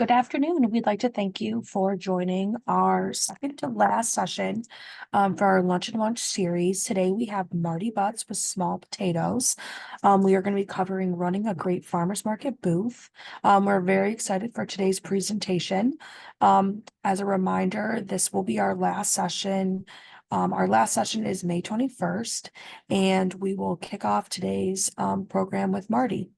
Good afternoon. We'd like to thank you for joining our second to last session for our Lunch Munch series. Today we have Marty Butts with Small Potatoes. We are going to be covering running a great farmers market booth. We're very excited for today's presentation. As a reminder, this will be our last session. Our last session is May 21st, and we will kick off today's program with Marty.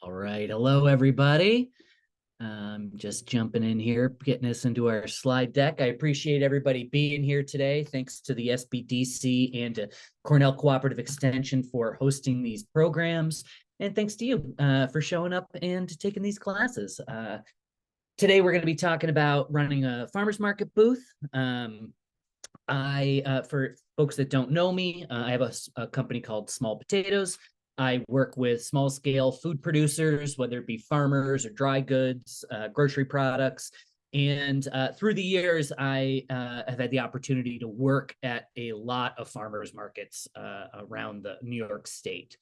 All right. Hello, everybody. Just jumping in here, getting us into our slide deck. I appreciate everybody being here today. Thanks to the SBDC and to Cornell Cooperative Extension for hosting these programs. And thanks to you for showing up and taking these classes. Today, we're going to be talking about running a farmer's market booth. For folks that don't know me, I have a company called Small Potatoes. I work with small scale food producers, whether it be farmers or dry goods, grocery products. And through the years, I have had the opportunity to work at a lot of farmers markets around the New York State.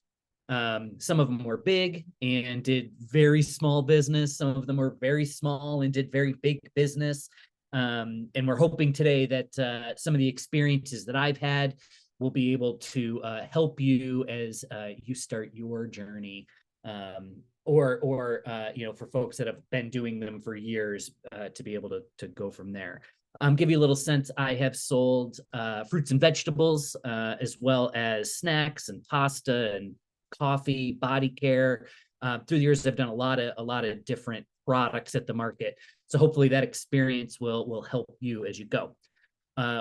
Some of them were big and did very small business. Some of them were very small and did very big business. And we're hoping today that some of the experiences that I've had will be able to help you as you start your journey, or for folks that have been doing them for years to be able to go from there. Give you a little sense. I have sold fruits and vegetables, as well as snacks and pasta and coffee, body care. Through the years, I've done a lot of different products at the market. So hopefully that experience will help you as you go.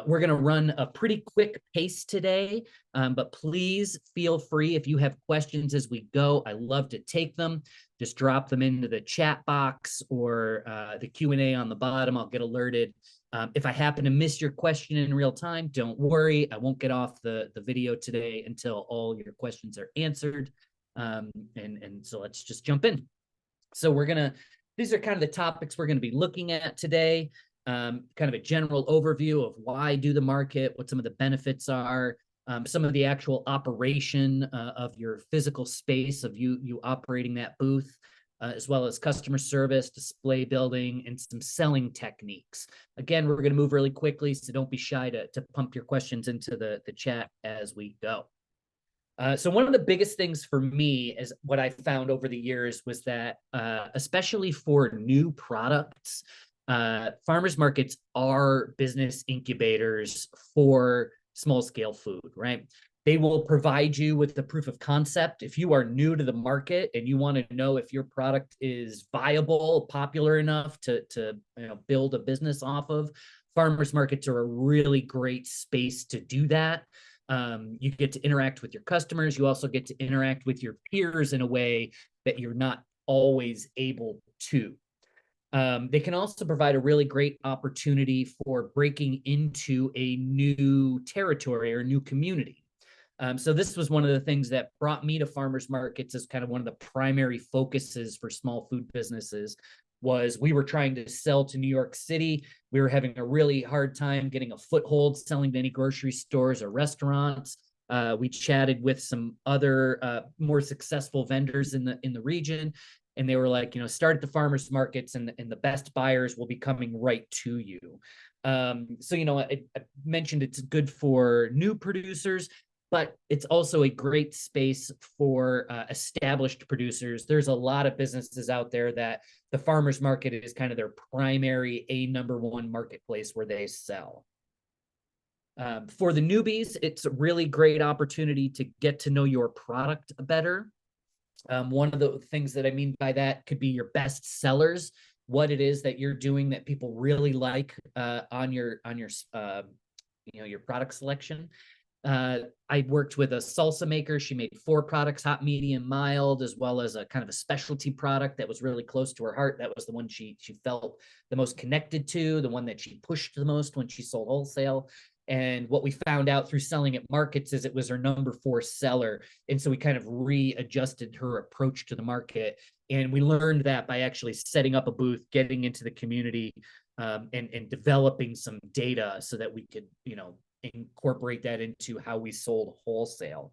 We're going to run a pretty quick pace today, but please feel free if you have questions as we go. I love to take them. Just drop them into the chat box or the Q&A on the bottom. I'll get alerted. If I happen to miss your question in real time, don't worry. I won't get off the video today until all your questions are answered. And so let's just jump in. So these are kind of the topics we're going to be looking at today. Kind of a general overview of why do the market, what some of the benefits are, some of the actual operation of your physical space of you operating that booth, as well as customer service, display building, and some selling techniques. Again, we're going to move really quickly, so don't be shy to pump your questions into the chat as we go. So one of the biggest things for me is what I found over the years was that, especially for new products, farmers markets are business incubators for small scale food, right? They will provide you with the proof of concept. If you are new to the market and you want to know if your product is viable, popular enough to build a business off of, farmers markets are a really great space to do that. You get to interact with your customers. You also get to interact with your peers in a way that you're not always able to. They can also provide a really great opportunity for breaking into a new territory or new community. So this was one of the things that brought me to farmers markets as kind of one of the primary focuses for small food businesses. Was we were trying to sell to New York City. We were having a really hard time getting a foothold selling to any grocery stores or restaurants. We chatted with some other more successful vendors in the region. And they were like, start at the farmers markets and the best buyers will be coming right to you. So, I mentioned it's good for new producers, but it's also a great space for established producers. There's a lot of businesses out there that the farmers market is kind of their primary number one marketplace where they sell. For the newbies, it's a really great opportunity to get to know your product better. One of the things that I mean by that could be your best sellers, what it is that you're doing that people really like on your product selection. I worked with a salsa maker. She made 4 products, hot, medium, mild, as well as a kind of a specialty product that was really close to her heart. That was the one she felt the most connected to, the one that she pushed the most when she sold wholesale. And what we found out through selling at markets is it was her number 4 seller. And so we kind of readjusted her approach to the market. And we learned that by actually setting up a booth, getting into the community, and developing some data so that we could, incorporate that into how we sold wholesale.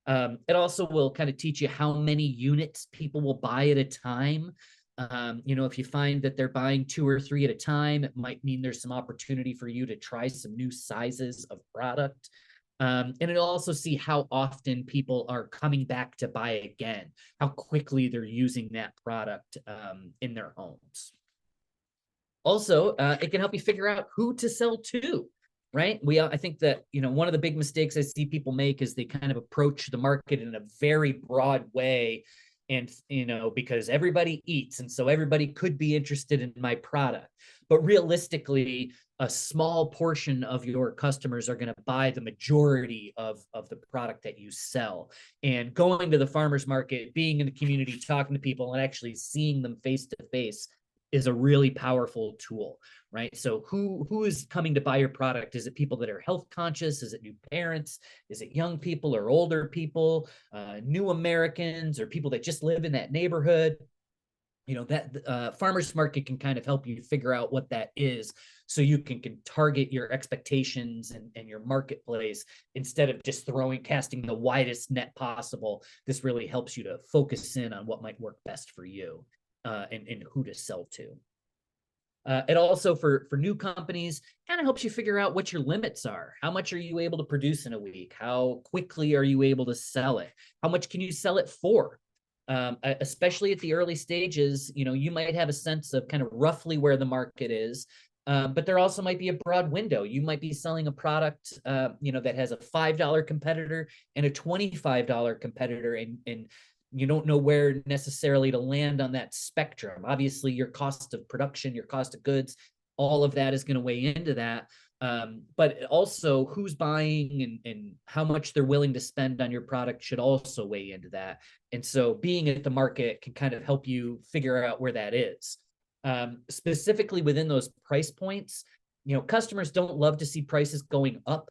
It also will kind of teach you how many units people will buy at a time. If you find that they're buying 2 or 3 at a time, it might mean there's some opportunity for you to try some new sizes of product. And it'll also see how often people are coming back to buy again, how quickly they're using that product in their homes. Also, it can help you figure out who to sell to, right? I think that, one of the big mistakes I see people make is they kind of approach the market in a very broad way. And, because everybody eats, and so everybody could be interested in my product. But realistically, a small portion of your customers are going to buy the majority of the product that you sell. And going to the farmer's market, being in the community, talking to people, and actually seeing them face to face is a really powerful tool, right? So who is coming to buy your product? Is it people that are health conscious? Is it new parents? Is it young people or older people, new Americans, or people that just live in that neighborhood? That farmers market can kind of help you figure out what that is, so you can target your expectations and your marketplace instead of just casting the widest net possible. This really helps you to focus in on what might work best for you. And who to sell to. It also, for new companies, kind of helps you figure out what your limits are. How much are you able to produce in a week? How quickly are you able to sell it? How much can you sell it for? Especially at the early stages, you might have a sense of kind of roughly where the market is. But there also might be a broad window. You might be selling a product, that has a $5 competitor and a $25 competitor, and you don't know where necessarily to land on that spectrum. Obviously, your cost of production, your cost of goods, all of that is going to weigh into that. But also who's buying and how much they're willing to spend on your product should also weigh into that. And so being at the market can kind of help you figure out where that is. Specifically within those price points, customers don't love to see prices going up.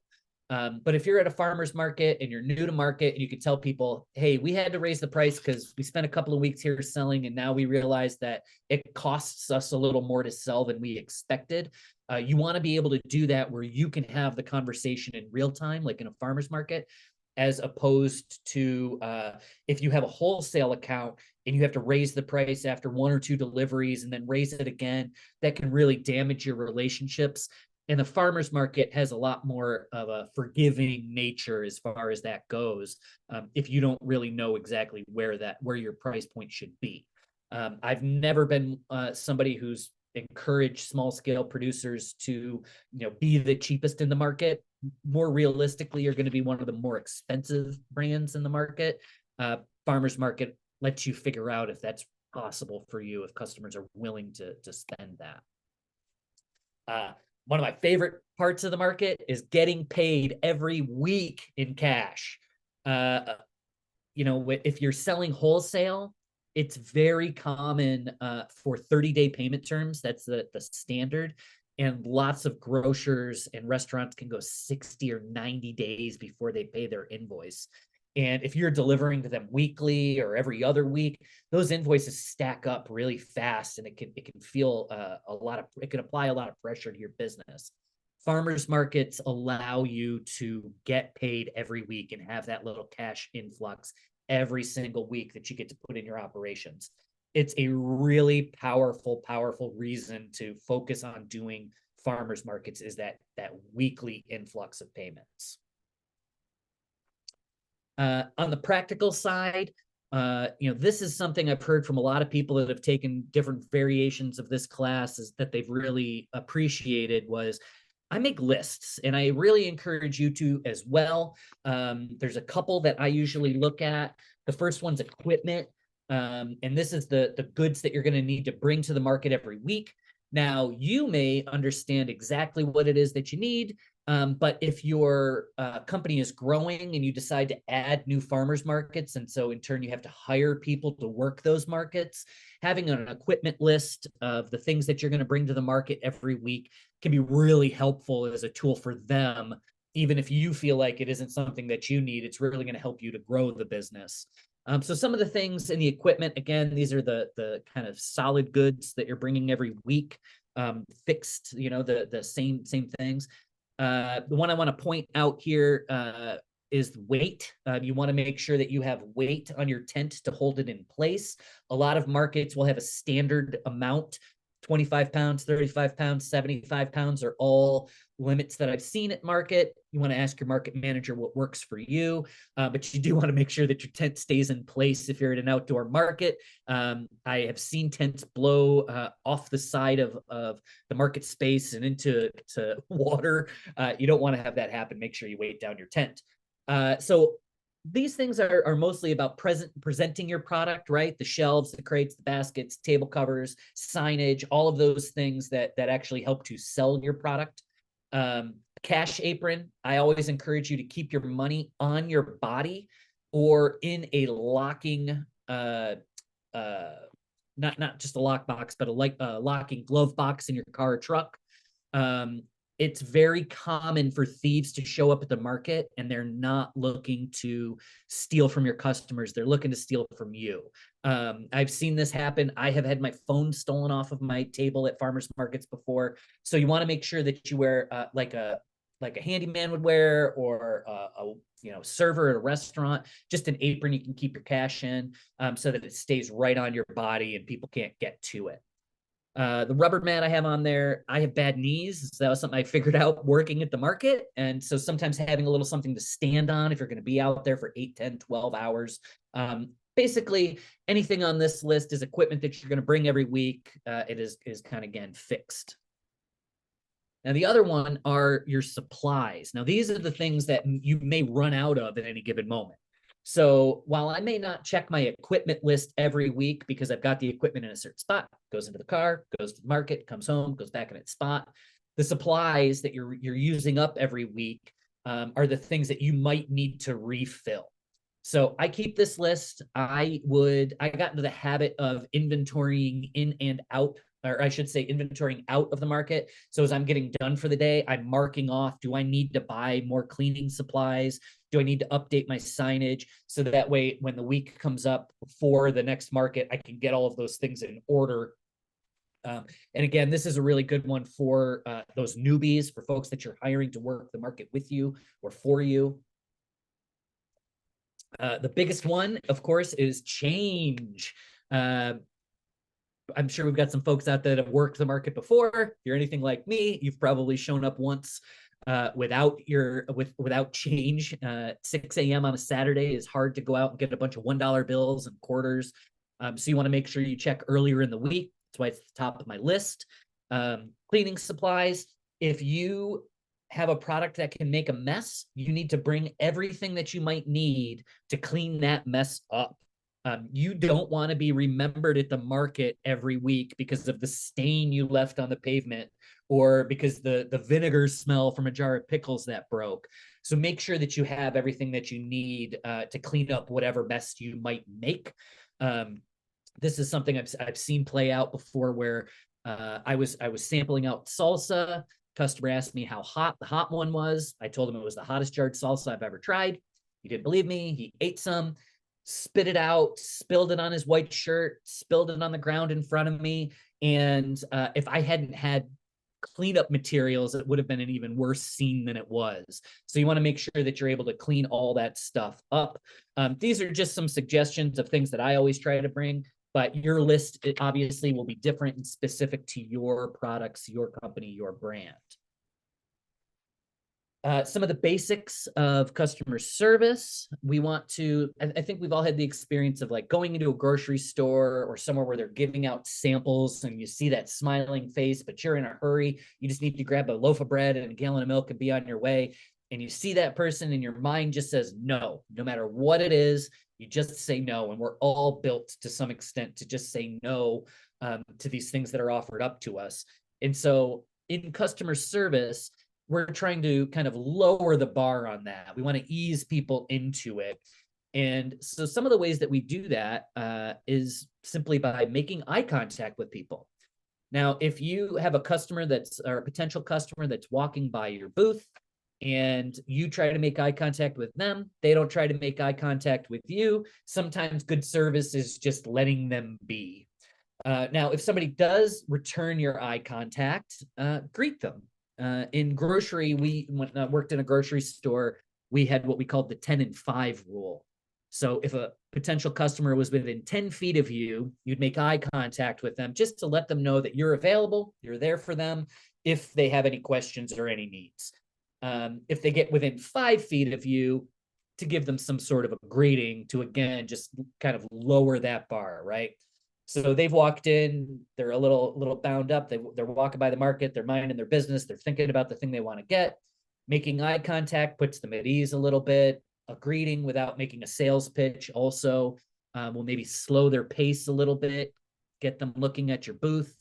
But if you're at a farmer's market and you're new to market, and you could tell people, hey, we had to raise the price because we spent a couple of weeks here selling, and now we realize that it costs us a little more to sell than we expected. You want to be able to do that where you can have the conversation in real time, like in a farmer's market, as opposed to if you have a wholesale account and you have to raise the price after 1 or 2 deliveries and then raise it again. That can really damage your relationships. And the farmer's market has a lot more of a forgiving nature as far as that goes, if you don't really know exactly where your price point should be. I've never been somebody who's encouraged small scale producers to be the cheapest in the market. More realistically, you're going to be one of the more expensive brands in the market. Farmer's market lets you figure out if that's possible for you, if customers are willing to spend that. One of my favorite parts of the market is getting paid every week in cash. If you're selling wholesale, it's very common for 30-day payment terms. That's the standard. And lots of grocers and restaurants can go 60 or 90 days before they pay their invoice. And if you're delivering to them weekly or every other week, those invoices stack up really fast, and it can feel it can apply a lot of pressure to your business. Farmers markets allow you to get paid every week and have that little cash influx every single week that you get to put in your operations. It's a really powerful reason to focus on doing farmers markets, is that weekly influx of payments. On the practical side, this is something I've heard from a lot of people that have taken different variations of this class, is that they've really appreciated was, I make lists, and I really encourage you to as well. There's a couple that I usually look at. The first one's equipment. And this is the goods that you're going to need to bring to the market every week. Now, you may understand exactly what it is that you need, but if your company is growing and you decide to add new farmers markets, and so in turn you have to hire people to work those markets, having an equipment list of the things that you're going to bring to the market every week can be really helpful as a tool for them. Even if you feel like it isn't something that you need, it's really going to help you to grow the business. So some of the things in the equipment, again, these are the kind of solid goods that you're bringing every week. fixed, the same things. The one I want to point out here is weight. You want to make sure that you have weight on your tent to hold it in place. A lot of markets will have a standard amount. 25 pounds, 35 pounds, 75 pounds are all limits that I've seen at market. You want to ask your market manager what works for you, but you do want to make sure that your tent stays in place if you're at an outdoor market. I have seen tents blow off the side of the market space and into water. You don't want to have that happen. Make sure you weight down your tent. So these things are mostly about presenting your product, right? The shelves, the crates, the baskets, table covers, signage, all of those things that actually help to sell your product. Cash apron, I always encourage you to keep your money on your body or in a locking, not just a lock box, but a locking glove box in your car or truck. It's very common for thieves to show up at the market and they're not looking to steal from your customers. They're looking to steal from you. I've seen this happen. I have had my phone stolen off of my table at farmers markets before. So you want to make sure that you wear like a handyman would wear, or a server at a restaurant, just an apron you can keep your cash in, so that it stays right on your body and people can't get to it. The rubber mat I have on there, I have bad knees. So that was something I figured out working at the market. And so sometimes having a little something to stand on if you're going to be out there for 8, 10, 12 hours. Basically, anything on this list is equipment that you're going to bring every week. It is kind of, again, fixed. Now, the other one are your supplies. Now, these are the things that you may run out of at any given moment. So while I may not check my equipment list every week because I've got the equipment in a certain spot, goes into the car, goes to the market, comes home, goes back in its spot, the supplies that you're using up every week are the things that you might need to refill. So I keep this list. I got into the habit of inventorying in and out, or I should say inventorying out of the market. So as I'm getting done for the day, I'm marking off, do I need to buy more cleaning supplies? Do I need to update my signage? So that way, when the week comes up for the next market, I can get all of those things in order. And again, this is a really good one for those newbies, for folks that you're hiring to work the market with you or for you. The biggest one, of course, is change. I'm sure we've got some folks out there that have worked the market before. If you're anything like me, you've probably shown up once without change. 6 a.m. on a Saturday is hard to go out and get a bunch of $1 bills and quarters. So you want to make sure you check earlier in the week. That's why it's at the top of my list. Cleaning supplies. If you have a product that can make a mess, you need to bring everything that you might need to clean that mess up. You don't want to be remembered at the market every week because of the stain you left on the pavement, or because the vinegar smell from a jar of pickles that broke. So make sure that you have everything that you need to clean up whatever mess you might make. This is something I've seen play out before, where I was sampling out salsa. Customer asked me how hot the hot one was. I told him it was the hottest jarred salsa I've ever tried. He didn't believe me. He ate some, spit it out, spilled it on his white shirt, spilled it on the ground in front of me. And if I hadn't had cleanup materials, it would have been an even worse scene than it was. So you want to make sure that you're able to clean all that stuff up. These are just some suggestions of things that I always try to bring, but your list obviously will be different and specific to your products, your company, your brand. Some of the basics of customer service. I think we've all had the experience of like going into a grocery store or somewhere where they're giving out samples and you see that smiling face, but you're in a hurry. You just need to grab a loaf of bread and a gallon of milk and be on your way. And you see that person and your mind just says no matter what it is, you just say no. And we're all built to some extent to just say no to these things that are offered up to us. And so in customer service, we're trying to kind of lower the bar on that. We want to ease people into it. And so some of the ways that we do that is simply by making eye contact with people. Now, if you have a customer or a potential customer that's walking by your booth and you try to make eye contact with them, they don't try to make eye contact with you. Sometimes good service is just letting them be. Now, if somebody does return your eye contact, greet them. In grocery, when I worked in a grocery store, we had what we called the 10 and 5 rule. So if a potential customer was within 10 feet of you, you'd make eye contact with them just to let them know that you're available, you're there for them if they have any questions or any needs. If they get within 5 feet of you, to give them some sort of a greeting to, again, just kind of lower that bar, right? So they've walked in, they're a little bound up. They're walking by the market, they're minding their business, they're thinking about the thing they want to get. Making eye contact puts them at ease a little bit. A greeting without making a sales pitch also will maybe slow their pace a little bit, get them looking at your booth.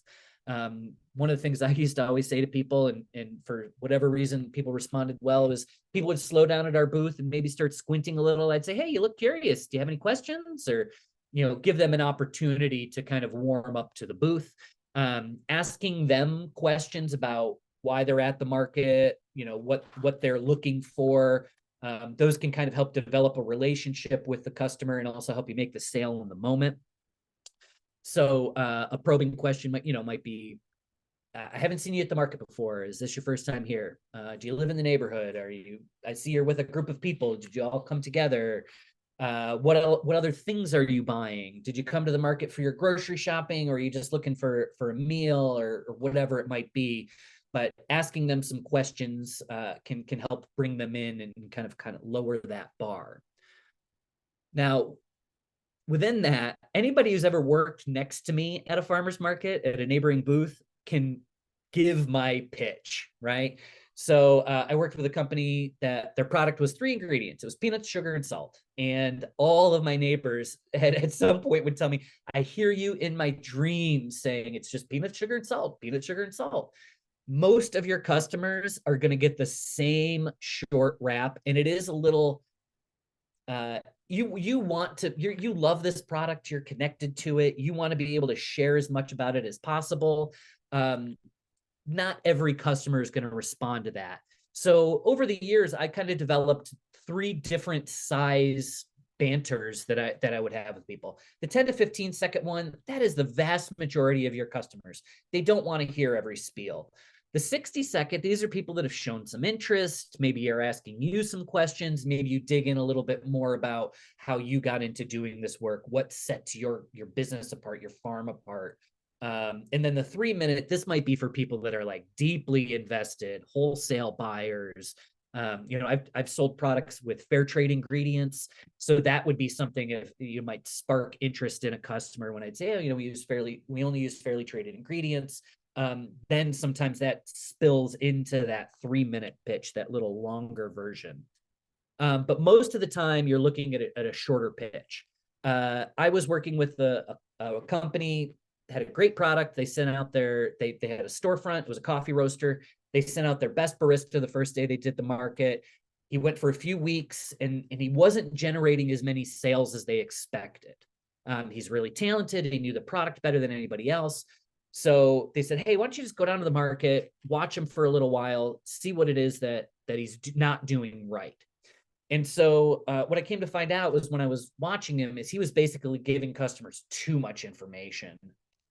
One of the things I used to always say to people, and for whatever reason people responded well, is people would slow down at our booth and maybe start squinting a little. I'd say, hey, you look curious. Do you have any questions? Or, give them an opportunity to kind of warm up to the booth. Asking them questions about why they're at the market, what they're looking for. Those can kind of help develop a relationship with the customer and also help you make the sale in the moment. So a probing question might be, I haven't seen you at the market before. Is this your first time here? Do you live in the neighborhood? I see you're with a group of people. Did you all come together? What other things are you buying? Did you come to the market for your grocery shopping, or are you just looking for a meal or whatever it might be? But asking them some questions can help bring them in and kind of lower that bar. Now, within that, anybody who's ever worked next to me at a farmer's market at a neighboring booth can give my pitch, right? So I worked with a company that their product was 3 ingredients. It was peanuts, sugar, and salt. And all of my neighbors at some point would tell me, I hear you in my dreams saying it's just peanuts, sugar, and salt, peanuts, sugar, and salt. Most of your customers are going to get the same short wrap. And it is a little, you love this product, you're connected to it, you want to be able to share as much about it as possible. Not every customer is going to respond to that. So over the years, I kind of developed 3 different size banters that I would have with people. The 10 to 15 second one, that is the vast majority of your customers. They don't want to hear every spiel. The 60-second, these are people that have shown some interest. Maybe you're asking you some questions. Maybe you dig in a little bit more about how you got into doing this work, what sets your business apart, your farm apart. And then the 3-minute, this might be for people that are like deeply invested, wholesale buyers. I've sold products with fair trade ingredients. So that would be something if you might spark interest in a customer when I'd say, we only use fairly traded ingredients. Then sometimes that spills into that 3-minute pitch, that little longer version. But most of the time you're looking at a shorter pitch. I was working with a company, had a great product. They sent out they had a storefront. It was a coffee roaster. They sent out their best barista the first day they did the market. He went for a few weeks and he wasn't generating as many sales as they expected. He's really talented. He knew the product better than anybody else. So they said, hey, why don't you just go down to the market, watch him for a little while, see what it is that he's not doing right. And so what I came to find out was when I was watching him is he was basically giving customers too much information.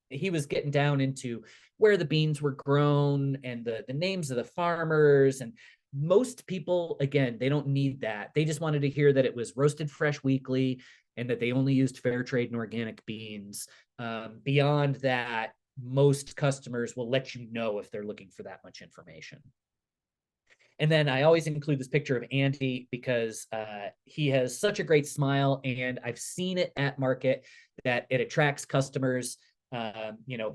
He was getting down into where the beans were grown and the names of the farmers. And most people, again, they don't need that. They just wanted to hear that it was roasted fresh weekly and that they only used fair trade and organic beans. Beyond that, most customers will let you know if they're looking for that much information. And then I always include this picture of Andy because he has such a great smile, and I've seen it at market that it attracts customers.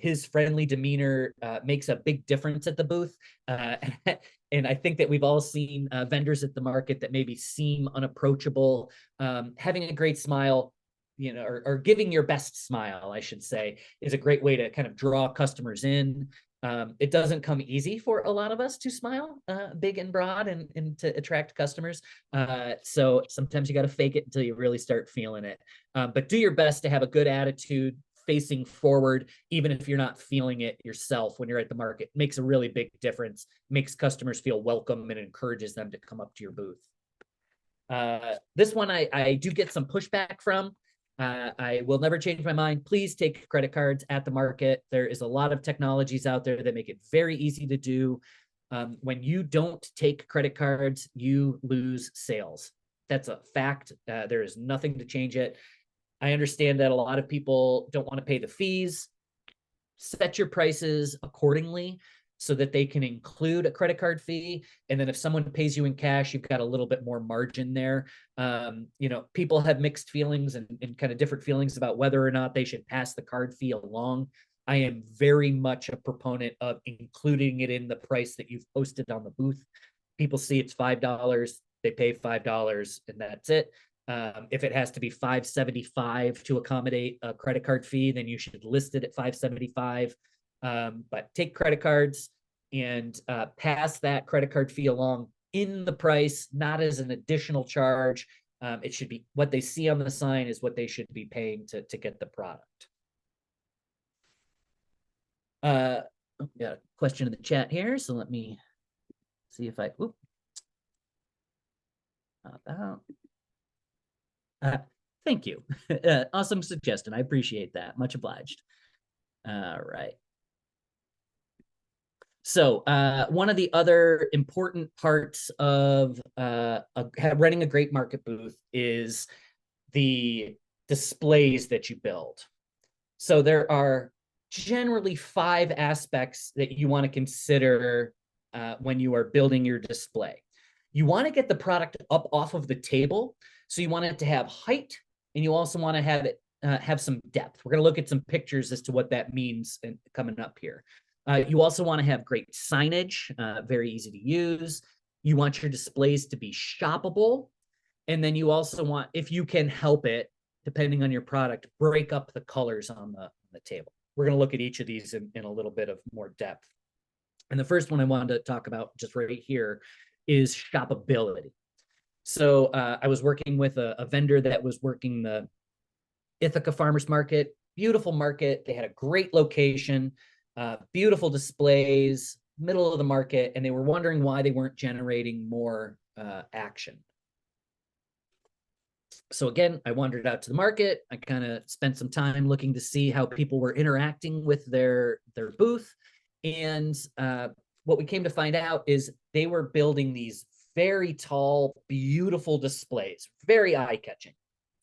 His friendly demeanor makes a big difference at the booth. And I think that we've all seen vendors at the market that maybe seem unapproachable. Having a great smile, or giving your best smile, I should say, is a great way to kind of draw customers in. It doesn't come easy for a lot of us to smile big and broad and to attract customers. So sometimes you got to fake it until you really start feeling it. But do your best to have a good attitude facing forward, even if you're not feeling it yourself when you're at the market. It makes a really big difference, makes customers feel welcome and encourages them to come up to your booth. This one I do get some pushback from. I will never change my mind. Please take credit cards at the market. There is a lot of technologies out there that make it very easy to do. When you don't take credit cards, you lose sales. That's a fact. There is nothing to change it. I understand that a lot of people don't want to pay the fees. Set your prices accordingly so that they can include a credit card fee. And then if someone pays you in cash, you've got a little bit more margin there. People have mixed feelings and kind of different feelings about whether or not they should pass the card fee along. I am very much a proponent of including it in the price that you've posted on the booth. People see it's $5, they pay $5, and that's it. If it has to be $5.75 to accommodate a credit card fee, then you should list it at $5.75. But take credit cards and pass that credit card fee along in the price, not as an additional charge. It should be what they see on the sign is what they should be paying to get the product. Got a question in the chat here, so let me see if I. Thank you. Awesome suggestion. I appreciate that. Much obliged. All right. So one of the other important parts of running a great market booth is the displays that you build. So there are generally 5 aspects that you want to consider when you are building your display. You want to get the product up off of the table. So you want it to have height, and you also want to have it have some depth. We're going to look at some pictures as to what that means coming up here. You also want to have great signage, very easy to use. You want your displays to be shoppable. And then you also want, if you can help it, depending on your product, break up the colors on the table. We're going to look at each of these in a little bit of more depth. And the first one I wanted to talk about just right here is shoppability. So I was working with a vendor that was working the Ithaca Farmers Market, beautiful market. They had a great location, beautiful displays, middle of the market, and they were wondering why they weren't generating more action. So again, I wandered out to the market. I kind of spent some time looking to see how people were interacting with their booth. And what we came to find out is they were building these very tall, beautiful displays, very eye-catching.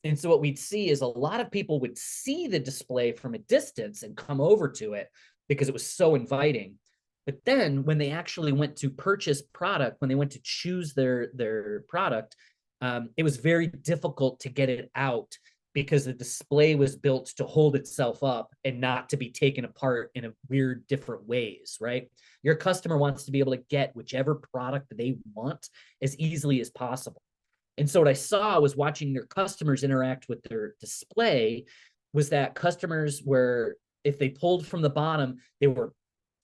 And so what we'd see is a lot of people would see the display from a distance and come over to it because it was so inviting. But then when they actually went to purchase product, when they went to choose their product, it was very difficult to get it out because the display was built to hold itself up and not to be taken apart in a weird different ways, right? Your customer wants to be able to get whichever product they want as easily as possible. And so what I saw was watching their customers interact with their display was that customers were, if they pulled from the bottom, they were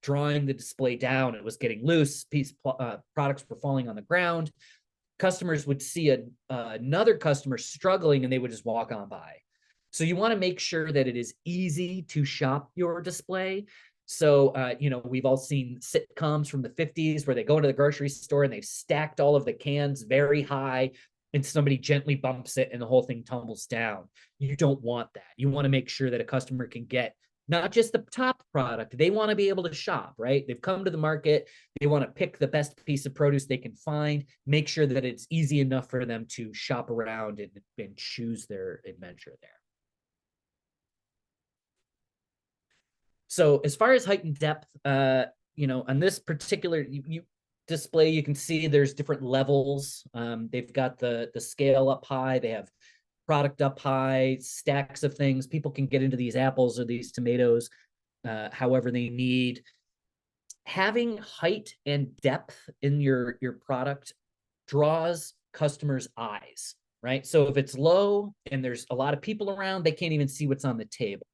drawing the display down. It was getting loose. Products were falling on the ground. Customers would see another customer struggling and they would just walk on by. So you want to make sure that it is easy to shop your display. So, we've all seen sitcoms from the 50s where they go into the grocery store and they've stacked all of the cans very high and somebody gently bumps it and the whole thing tumbles down. You don't want that. You want to make sure that a customer can get not just the top product. They want to be able to shop, right? They've come to the market. They want to pick the best piece of produce they can find, make sure that it's easy enough for them to shop around and choose their adventure there. So as far as height and depth, on this particular display, you can see there's different levels. They've got the scale up high. They have product up high, stacks of things. People can get into these apples or these tomatoes however they need. Having height and depth in your product draws customers' eyes, right? So if it's low and there's a lot of people around, they can't even see what's on the table.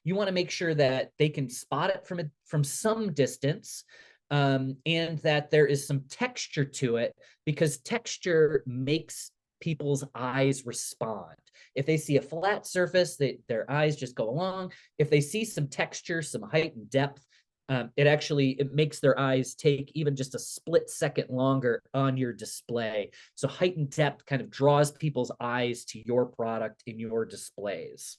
You want to make sure that they can spot it from some distance, and that there is some texture to it, because texture makes people's eyes respond. If they see a flat surface, their eyes just go along. If they see some texture, some height and depth, It makes their eyes take even just a split second longer on your display. So height and depth kind of draws people's eyes to your product in your displays.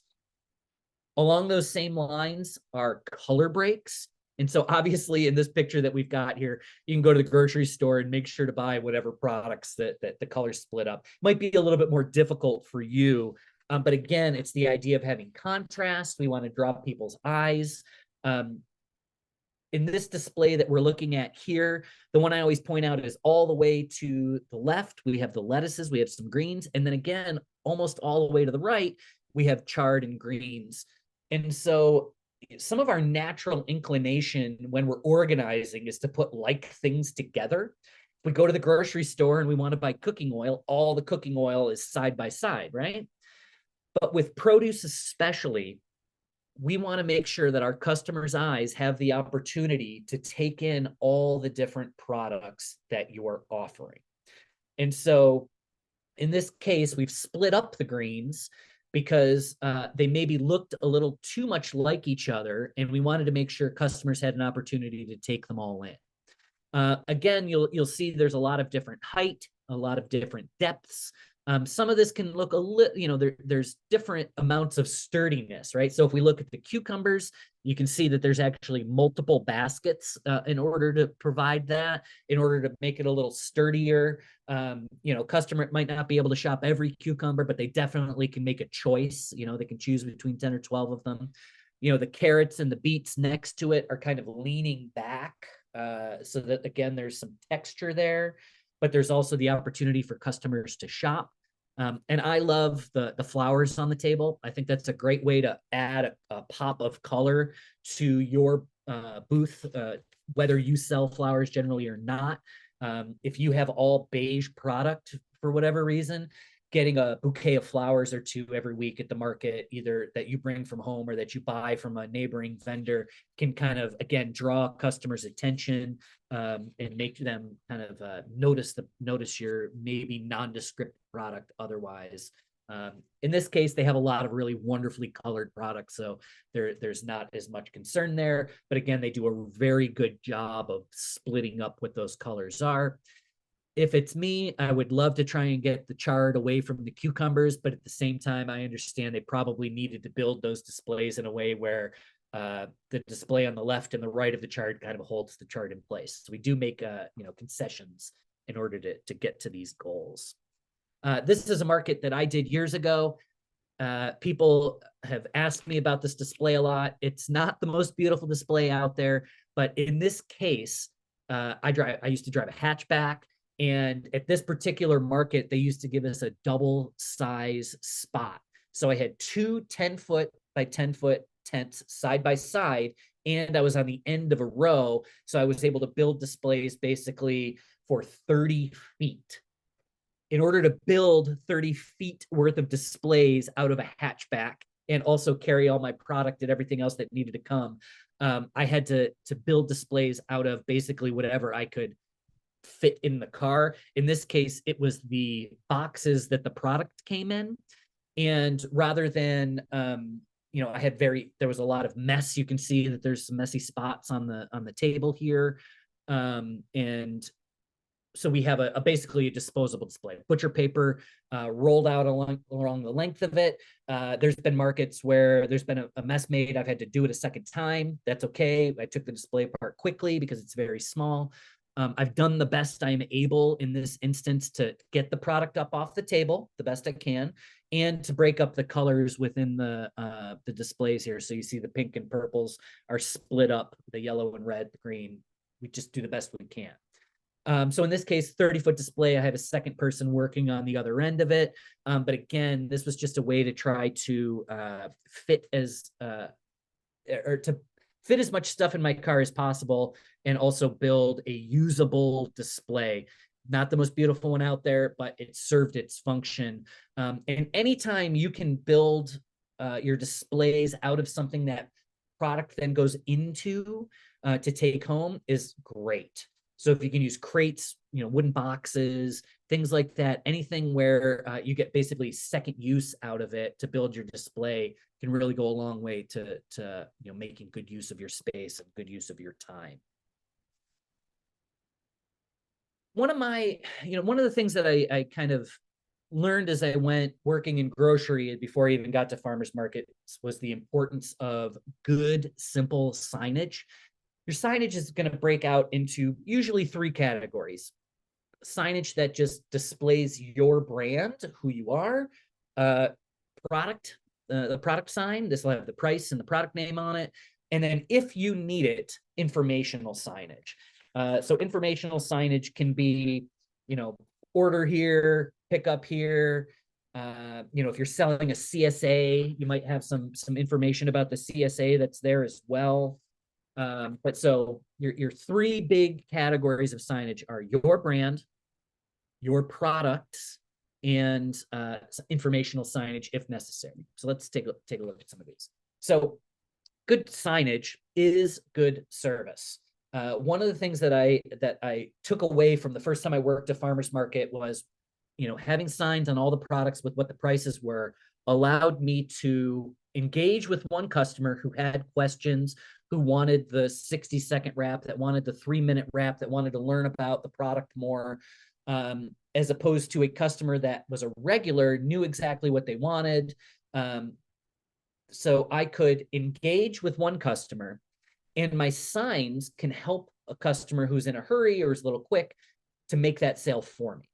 Along those same lines are color breaks. And so obviously in this picture that we've got here, you can go to the grocery store and make sure to buy whatever products that the colors split up. Might be a little bit more difficult for you. But again, it's the idea of having contrast. We want to draw people's eyes. In this display that we're looking at here, the one I always point out is all the way to the left, we have the lettuces, we have some greens. And then again, almost all the way to the right, we have chard and greens. And so some of our natural inclination when we're organizing is to put like things together. If we go to the grocery store and we want to buy cooking oil, all the cooking oil is side by side, right? But with produce especially, we want to make sure that our customers' eyes have the opportunity to take in all the different products that you're offering. And so in this case, we've split up the greens because they maybe looked a little too much like each other, and we wanted to make sure customers had an opportunity to take them all in. Again, you'll see there's a lot of different height, a lot of different depths. Some of this can look a little, there's different amounts of sturdiness, right? So if we look at the cucumbers, you can see that there's actually multiple baskets in order to provide that, in order to make it a little sturdier. Customer might not be able to shop every cucumber, but they definitely can make a choice. They can choose between 10 or 12 of them. The carrots and the beets next to it are kind of leaning back so that, again, there's some texture there, but there's also the opportunity for customers to shop. And I love the flowers on the table. I think that's a great way to add a pop of color to your booth, whether you sell flowers generally or not. If you have all beige product for whatever reason, getting a bouquet of flowers or two every week at the market, either that you bring from home or that you buy from a neighboring vendor, can kind of, again, draw customers' attention and make them kind of notice your maybe nondescript product otherwise. In this case, they have a lot of really wonderfully colored products, so there's not as much concern there. But again, they do a very good job of splitting up what those colors are. If it's me, I would love to try and get the chard away from the cucumbers, but at the same time, I understand they probably needed to build those displays in a way where the display on the left and the right of the chard kind of holds the chart in place. So we do make concessions in order to get to these goals. This is a market that I did years ago. People have asked me about this display a lot. It's not the most beautiful display out there, but in this case, I used to drive a hatchback. And at this particular market, they used to give us a double size spot. So I had two 10-foot by 10-foot tents side by side, and I was on the end of a row. So I was able to build displays basically for 30 feet. In order to build 30 feet worth of displays out of a hatchback and also carry all my product and everything else that needed to come, I had to build displays out of basically whatever I could fit in the car. In this case, it was the boxes that the product came in. And rather than, there was a lot of mess. You can see that there's some messy spots on the table here. And so we have basically a disposable display, butcher paper rolled out along the length of it. There's been markets where there's been a mess made. I've had to do it a second time. That's okay. I took the display apart quickly because it's very small. I've done the best I'm able in this instance to get the product up off the table the best I can, and to break up the colors within the displays here. So you see the pink and purples are split up, the yellow and red, the green. We just do the best we can. So in this case, 30-foot display, I have a second person working on the other end of it. But again, this was just a way to try to fit as much stuff in my car as possible, and also build a usable display. Not the most beautiful one out there, but it served its function. And anytime you can build your displays out of something that product then goes into to take home is great. So if you can use crates, wooden boxes, things like that, anything where you get basically second use out of it to build your display can really go a long way to making good use of your space and good use of your time. One of the things that I kind of learned as I went working in grocery before I even got to farmers markets was the importance of good, simple signage. Your signage is going to break out into usually three categories: signage that just displays your brand, who you are, uh, product, the product sign. This will have the price and the product name on it. And then if you need it, informational signage. So informational signage can be, order here, pick up here. If you're selling a CSA, you might have some information about the CSA that's there as well. But so your three big categories of signage are your brand, your products, and informational signage if necessary. So let's take a look at some of these. So good signage is good service. One of the things that I took away from the first time I worked at farmers market was, having signs on all the products with what the prices were allowed me to engage with one customer who had questions, who wanted the 60-second wrap, that wanted the 3-minute wrap, that wanted to learn about the product more, as opposed to a customer that was a regular, knew exactly what they wanted. So I could engage with one customer, and my signs can help a customer who's in a hurry or is a little quick to make that sale for me.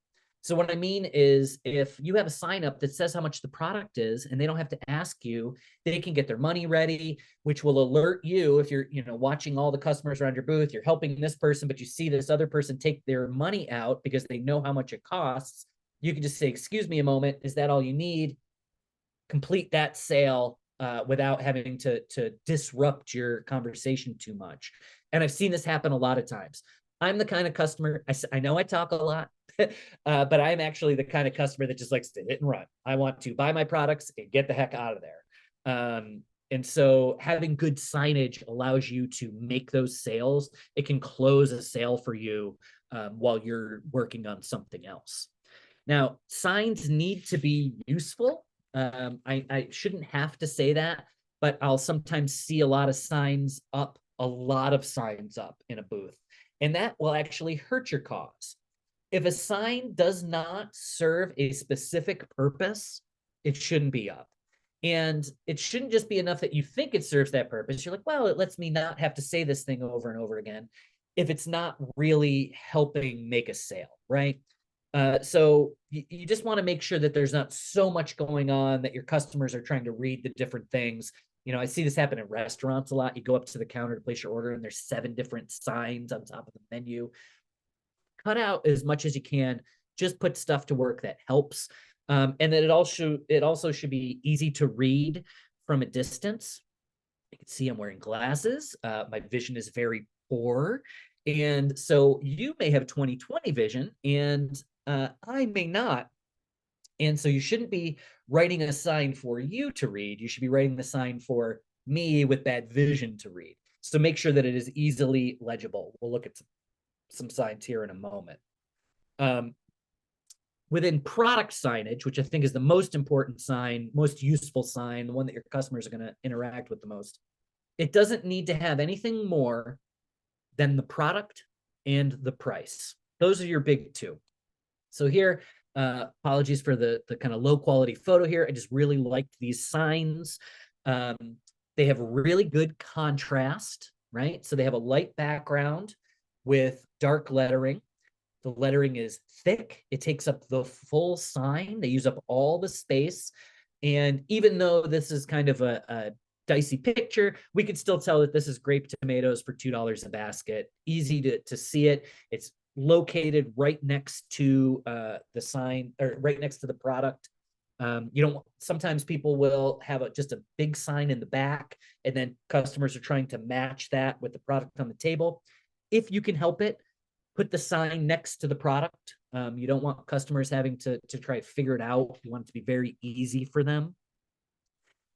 So what I mean is, if you have a sign up that says how much the product is and they don't have to ask you, they can get their money ready, which will alert you if you're, watching all the customers around your booth, you're helping this person, but you see this other person take their money out because they know how much it costs. You can just say, excuse me a moment, is that all you need? Complete that sale without having to disrupt your conversation too much. And I've seen this happen a lot of times. I'm the kind of customer, I know I talk a lot, but I'm actually the kind of customer that just likes to hit and run. I want to buy my products and get the heck out of there. And so having good signage allows you to make those sales. It can close a sale for you while you're working on something else. Now, signs need to be useful. I shouldn't have to say that, but I'll sometimes see a lot of signs up in a booth, and that will actually hurt your cause. If a sign does not serve a specific purpose, it shouldn't be up. And it shouldn't just be enough that you think it serves that purpose. You're like, well, it lets me not have to say this thing over and over again, if it's not really helping make a sale, right? So you just want to make sure that there's not so much going on that your customers are trying to read the different things. I see this happen in restaurants a lot. You go up to the counter to place your order and there's 7 different signs on top of the menu. Cut out as much as you can. Just put stuff to work that helps. And then it also should be easy to read from a distance. You can see I'm wearing glasses. My vision is very poor. And so you may have 20/20 vision and I may not. And so you shouldn't be writing a sign for you to read. You should be writing the sign for me with bad vision to read. So make sure that it is easily legible. We'll look at some signs here in a moment. Within product signage, which I think is the most important sign, most useful sign, the one that your customers are going to interact with the most, it doesn't need to have anything more than the product and the price. Those are your big two. So here, apologies for the kind of low quality photo here. I just really liked these signs. They have really good contrast, right? So they have a light background with dark lettering. The lettering is thick. It takes up the full sign. They use up all the space. And even though this is kind of a dicey picture, we could still tell that this is grape tomatoes for $2 a basket. Easy to see it. It's located right next to the sign, or right next to the product. Sometimes people will have just a big sign in the back, and then customers are trying to match that with the product on the table. If you can help it, put the sign next to the product. You don't want customers having to try to figure it out. You want it to be very easy for them.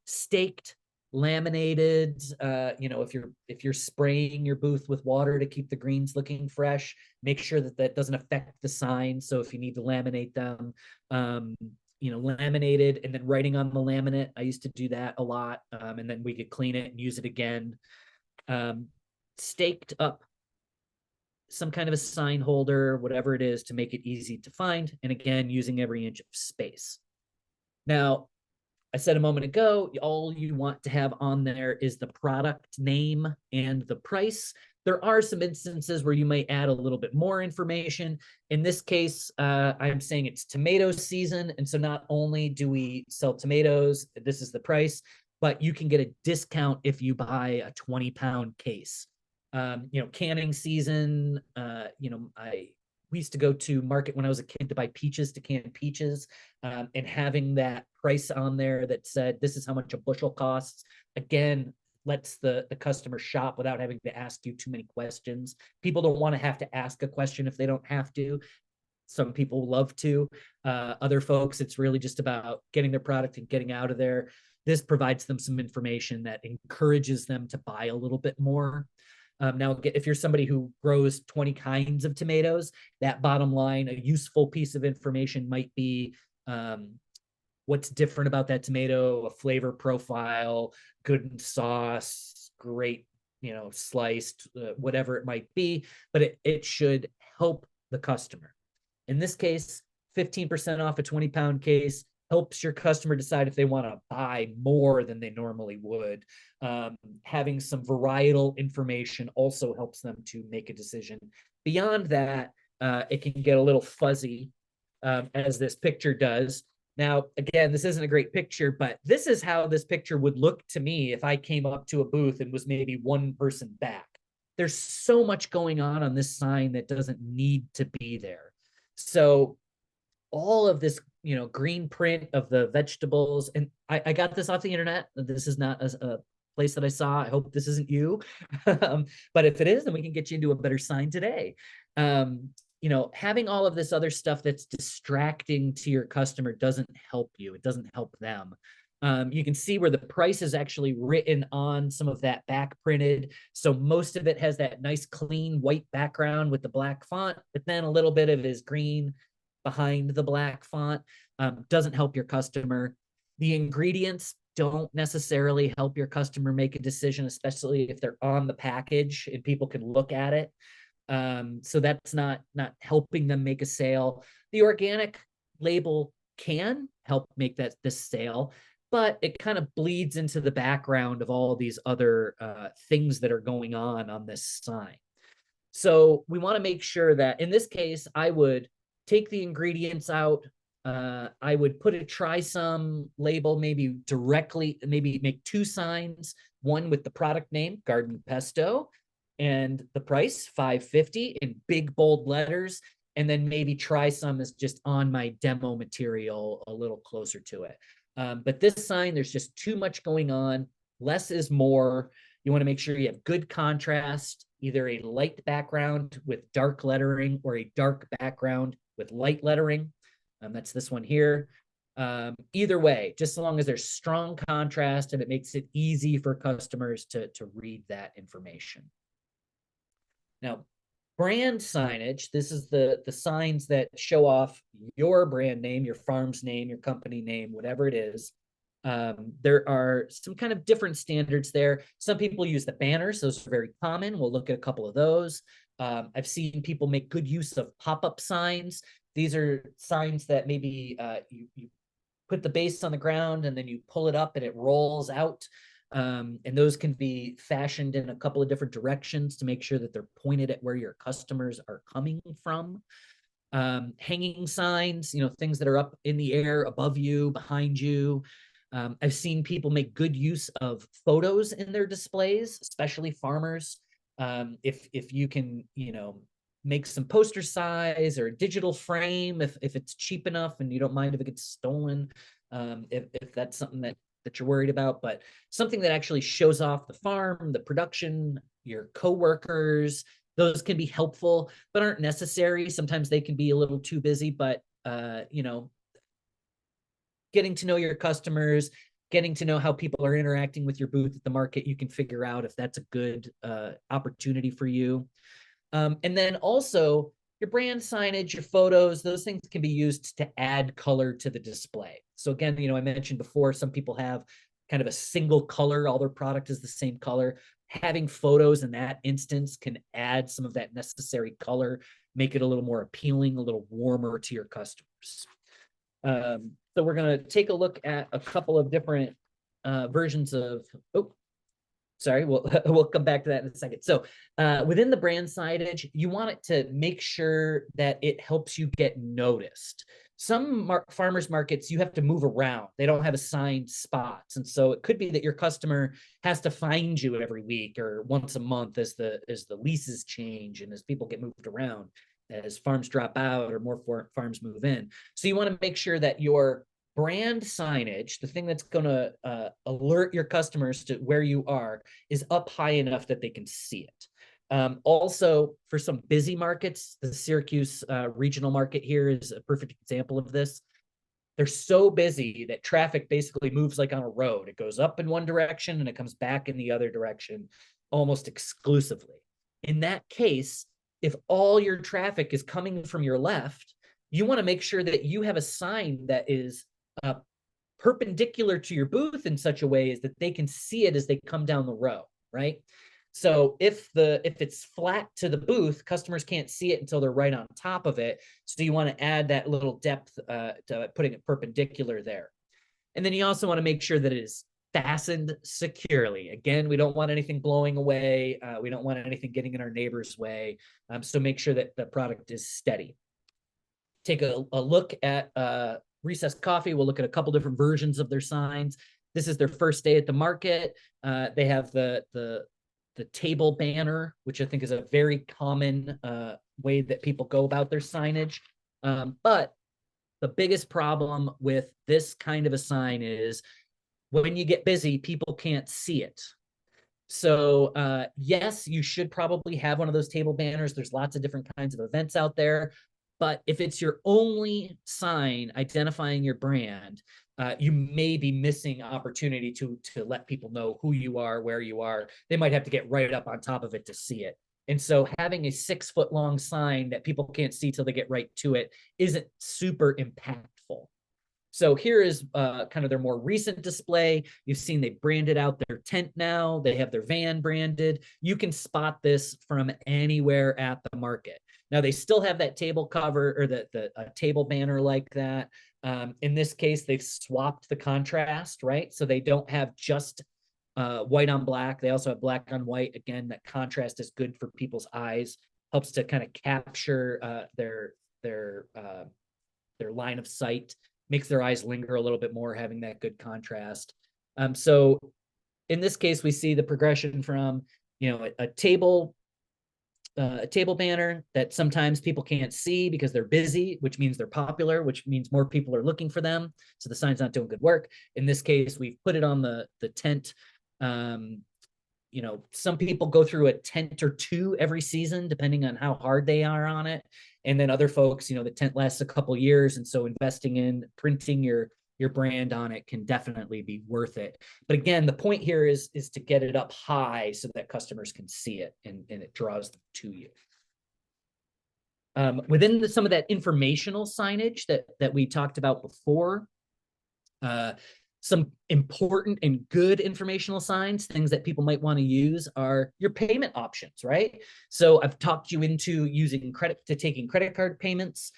Staked, laminated. If you're spraying your booth with water to keep the greens looking fresh, make sure that doesn't affect the sign. So if you need to laminate them, laminated and then writing on the laminate. I used to do that a lot. And then we could clean it and use it again. Staked up some kind of a sign holder, whatever it is, to make it easy to find. And again, using every inch of space. Now, I said a moment ago, all you want to have on there is the product name and the price. There are some instances where you might add a little bit more information. In this case, I'm saying it's tomato season. And so not only do we sell tomatoes, this is the price, but you can get a discount if you buy a 20-pound case. Canning season, we used to go to market when I was a kid to buy peaches, to can peaches, and having that price on there that said, this is how much a bushel costs, again, lets the customer shop without having to ask you too many questions. People don't want to have to ask a question if they don't have to. Some people love to. Other folks, it's really just about getting their product and getting out of there. This provides them some information that encourages them to buy a little bit more. Now, if you're somebody who grows 20 kinds of tomatoes, that bottom line, a useful piece of information might be what's different about that tomato, a flavor profile, good in sauce, great, sliced, whatever it might be, but it should help the customer. In this case, 15% off a 20-pound case helps your customer decide if they want to buy more than they normally would. Having some varietal information also helps them to make a decision. Beyond that, it can get a little fuzzy, as this picture does. Now, again, this isn't a great picture, but this is how this picture would look to me if I came up to a booth and was maybe one person back. There's so much going on this sign that doesn't need to be there. So all of this, green print of the vegetables, and I got this off the internet. This is not a place that I saw. I hope this isn't you. But if it is, then we can get you into a better sign today. Having all of this other stuff that's distracting to your customer doesn't help you. It doesn't help them. You can see where the price is actually written on some of that back printed. So most of it has that nice clean white background with the black font, but then a little bit of it is green behind the black font. Doesn't help your customer. The ingredients don't necessarily help your customer make a decision, especially if they're on the package and people can look at it. So that's not helping them make a sale. The organic label can help make this sale, but it kind of bleeds into the background of all of these other things that are going on this sign. So we want to make sure that in this case, I would take the ingredients out. I would put a try some label, maybe make two signs, one with the product name, Garden Pesto, and the price, $5.50 in big bold letters, and then maybe try some as just on my demo material a little closer to it. But this sign, there's just too much going on. Less is more. You want to make sure you have good contrast, either a light background with dark lettering or a dark background with light lettering. That's this one here. Either way, just as long as there's strong contrast and it makes it easy for customers to read that information. Now, brand signage, this is the signs that show off your brand name, your farm's name, your company name, whatever it is. There are some kind of different standards there. Some people use the banners. Those are very common. We'll look at a couple of those. I've seen people make good use of pop-up signs. These are signs that maybe you put the base on the ground and then you pull it up and it rolls out. And those can be fashioned in a couple of different directions to make sure that they're pointed at where your customers are coming from. Hanging signs, things that are up in the air above you, behind you. I've seen people make good use of photos in their displays, especially farmers. If you can, make some poster size or a digital frame, if it's cheap enough and you don't mind if it gets stolen, if that's something that you're worried about, but something that actually shows off the farm, the production, your coworkers, those can be helpful, but aren't necessary. Sometimes they can be a little too busy, but getting to know your customers, getting to know how people are interacting with your booth at the market, you can figure out if that's a good opportunity for you. And then also your brand signage, your photos, those things can be used to add color to the display. So again, I mentioned before, some people have kind of a single color, all their product is the same color. Having photos in that instance can add some of that necessary color, make it a little more appealing, a little warmer to your customers. So we're going to take a look at a couple of different versions of, sorry, we'll come back to that in a second. So within the brand signage, you want it to make sure that it helps you get noticed. Some farmers markets, you have to move around. They don't have assigned spots. And so it could be that your customer has to find you every week or once a month as the leases change and as people get moved around, as farms drop out or more farms move in. So you want to make sure that your brand signage, the thing that's going to alert your customers to where you are, is up high enough that they can see it. Also, for some busy markets, the Syracuse regional market here is a perfect example of this. They're so busy that traffic basically moves like on a road. It goes up in one direction and it comes back in the other direction almost exclusively. In that case, if all your traffic is coming from your left, you want to make sure that you have a sign that is perpendicular to your booth in such a way as that they can see it as they come down the row, right? So if it's flat to the booth, customers can't see it until they're right on top of it. So you want to add that little depth to putting it perpendicular there. And then you also want to make sure that it is fastened securely. Again, we don't want anything blowing away. We don't want anything getting in our neighbor's way. So make sure that the product is steady. Take a look at Recessed Coffee. We'll look at a couple different versions of their signs. This is their first day at the market. They have the table banner, which I think is a very common way that people go about their signage. But the biggest problem with this kind of a sign is when you get busy, people can't see it. So yes, you should probably have one of those table banners. There's lots of different kinds of events out there. But if it's your only sign identifying your brand, you may be missing opportunity to let people know who you are, where you are. They might have to get right up on top of it to see it. And so having a 6-foot long sign that people can't see till they get right to it isn't super impactful. So here is kind of their more recent display. You've seen they branded out their tent now. They have their van branded. You can spot this from anywhere at the market. Now they still have that table cover or the table banner like that. In this case, they've swapped the contrast, right? So they don't have just white on black. They also have black on white. Again, that contrast is good for people's eyes. Helps to kind of capture their line of sight. Makes their eyes linger a little bit more, having that good contrast. So in this case, we see the progression from a table banner that sometimes people can't see because they're busy, which means they're popular, which means more people are looking for them. So the sign's not doing good work. In this case, we've put it on the tent. Some people go through a tent or two every season, depending on how hard they are on it. And then other folks, the tent lasts a couple years. And so investing in printing your brand on it can definitely be worth it. But again, the point here is to get it up high so that customers can see it and it draws them to you. Within some of that informational signage that we talked about before, some important and good informational signs, things that people might want to use are your payment options, right? So I've talked you into taking credit card payments.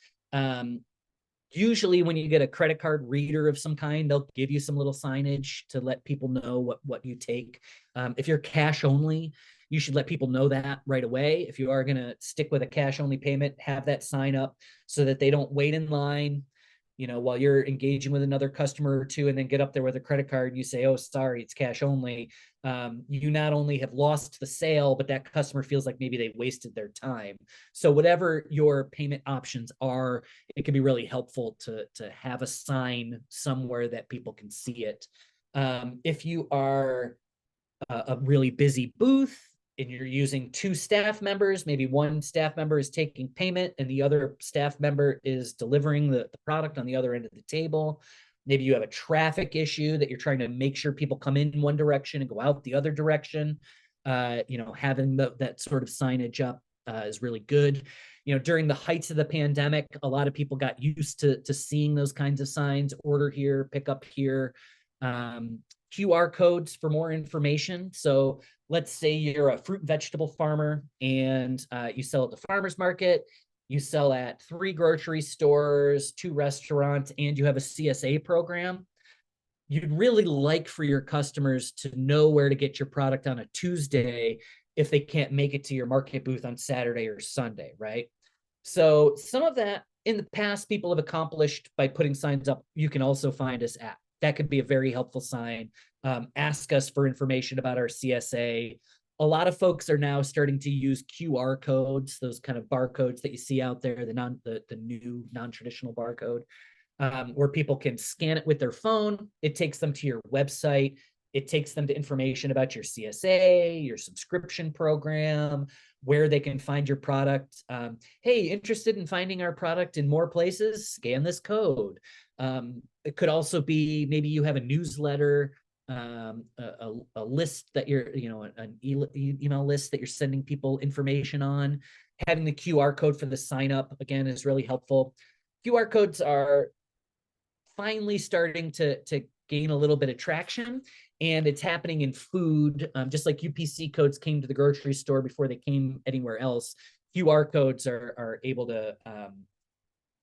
Usually when you get a credit card reader of some kind, they'll give you some little signage to let people know what you take. If you're cash only, you should let people know that right away. If you are going to stick with a cash only payment, have that sign up so that they don't wait in line, while you're engaging with another customer or two, and then get up there with a credit card and you say, oh, sorry, it's cash only. You not only have lost the sale, but that customer feels like maybe they wasted their time. So whatever your payment options are, it can be really helpful to have a sign somewhere that people can see it. If you are a really busy booth, and you're using 2 staff members, maybe one staff member is taking payment and the other staff member is delivering the product on the other end of the table. Maybe you have a traffic issue that you're trying to make sure people come in one direction and go out the other direction. Having that sort of signage up is really good. During the heights of the pandemic, a lot of people got used to seeing those kinds of signs: order here, pick up here. QR codes for more information. So let's say you're a fruit and vegetable farmer and you sell at the farmer's market, you sell at 3 grocery stores, 2 restaurants, and you have a CSA program. You'd really like for your customers to know where to get your product on a Tuesday if they can't make it to your market booth on Saturday or Sunday, right? So some of that in the past people have accomplished by putting signs up. You can also find us at. That could be a very helpful sign. Ask us for information about our CSA. A lot of folks are now starting to use QR codes, those kind of barcodes that you see out there, the new non-traditional barcode, where people can scan it with their phone. It takes them to your website. It takes them to information about your CSA, your subscription program, where they can find your product. Hey, interested in finding our product in more places? Scan this code. It could also be maybe you have a newsletter, a list that you're, an email list that you're sending people information on. Having the QR code for the sign up, again, is really helpful. QR codes are finally starting to gain a little bit of traction, and it's happening in food. Just like UPC codes came to the grocery store before they came anywhere else, QR codes are able to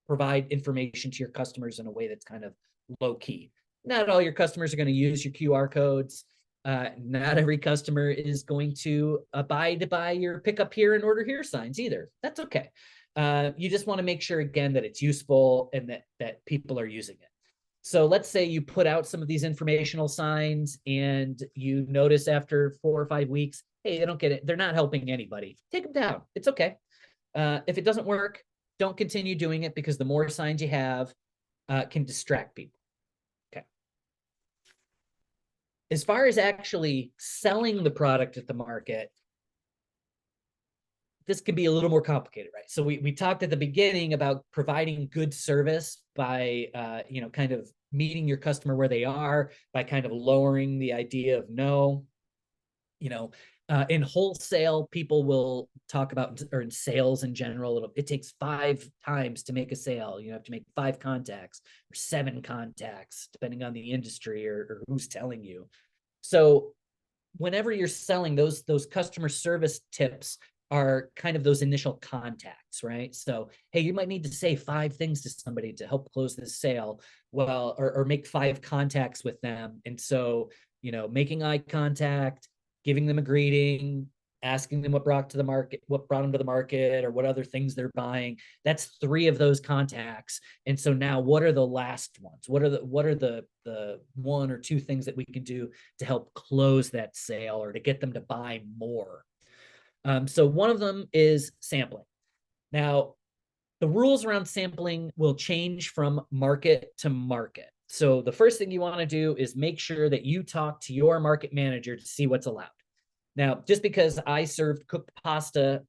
provide information to your customers in a way that's kind of low key. Not all your customers are going to use your QR codes. Not every customer is going to abide by your pick up here and order here signs either. That's okay. You just want to make sure, again, that it's useful and that people are using it. So let's say you put out some of these informational signs and you notice after 4 or 5 weeks, hey, they don't get it. They're not helping anybody. Take them down. It's okay. If it doesn't work, don't continue doing it, because the more signs you have can distract people. Okay. As far as actually selling the product at the market, this can be a little more complicated, right? So we talked at the beginning about providing good service by, kind of meeting your customer where they are, by kind of lowering the idea of no. In wholesale, people will talk about, or in sales in general, it takes 5 times to make a sale. You have to make 5 contacts or 7 contacts, depending on the industry or who's telling you. So whenever you're selling, those customer service tips are kind of those initial contacts, right? So, hey, you might need to say 5 things to somebody to help close this sale. Well, or make 5 contacts with them. And so, making eye contact, giving them a greeting, asking them what brought them to the market, or what other things they're buying. That's 3 of those contacts. And so now, what are the last ones? What are the 1 or 2 things that we can do to help close that sale or to get them to buy more? So one of them is sampling. Now, the rules around sampling will change from market to market. So the first thing you want to do is make sure that you talk to your market manager to see what's allowed. Now, just because I served cooked pasta,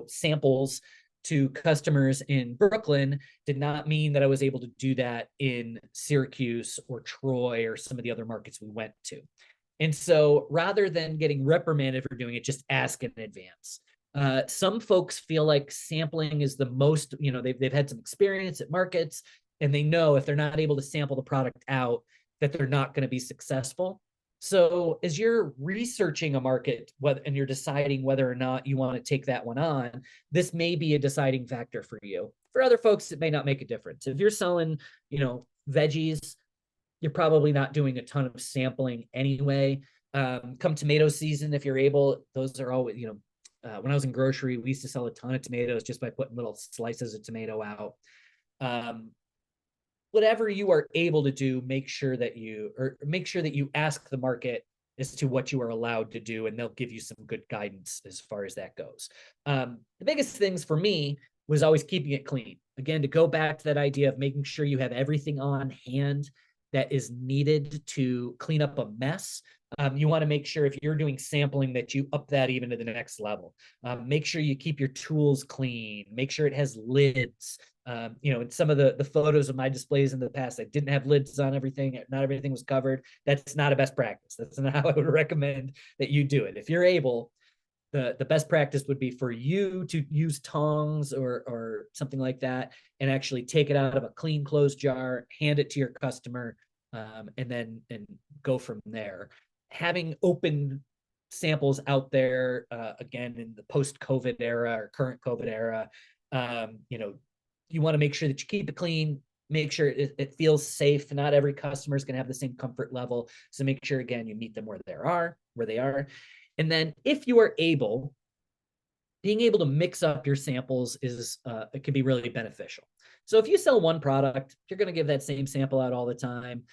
samples to customers in Brooklyn did not mean that I was able to do that in Syracuse or Troy or some of the other markets we went to. And so rather than getting reprimanded for doing it, just ask in advance. Some folks feel like sampling is the most, they've had some experience at markets, and they know if they're not able to sample the product out, that they're not going to be successful. So as you're researching a market, and you're deciding whether or not you want to take that one on, this may be a deciding factor for you. For other folks, it may not make a difference. If you're selling, veggies, you're probably not doing a ton of sampling anyway. Come tomato season, if you're able, those are always, when I was in grocery, we used to sell a ton of tomatoes just by putting little slices of tomato out. Whatever you are able to do, make sure that you ask the market as to what you are allowed to do, and they'll give you some good guidance as far as that goes. The biggest things for me was always keeping it clean. Again, to go back to that idea of making sure you have everything on hand that is needed to clean up a mess. You want to make sure, if you're doing sampling, that you up that even to the next level. Make sure you keep your tools clean. Make sure it has lids. In some of the photos of my displays in the past, I didn't have lids on everything. Not everything was covered. That's not a best practice. That's not how I would recommend that you do it. If you're able, the best practice would be for you to use tongs or something like that and actually take it out of a clean closed jar, hand it to your customer, and go from there. Having open samples out there, again, in the post-COVID era or current COVID era, you want to make sure that you keep it clean, make sure it feels safe. Not every customer is going to have the same comfort level. So make sure, again, you meet them where they are. And then if you are being able to mix up your samples it can be really beneficial. So if you sell one product, you're going to give that same sample out all the time.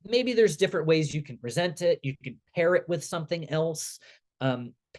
Maybe there's different ways you can present it. You can pair it with something else.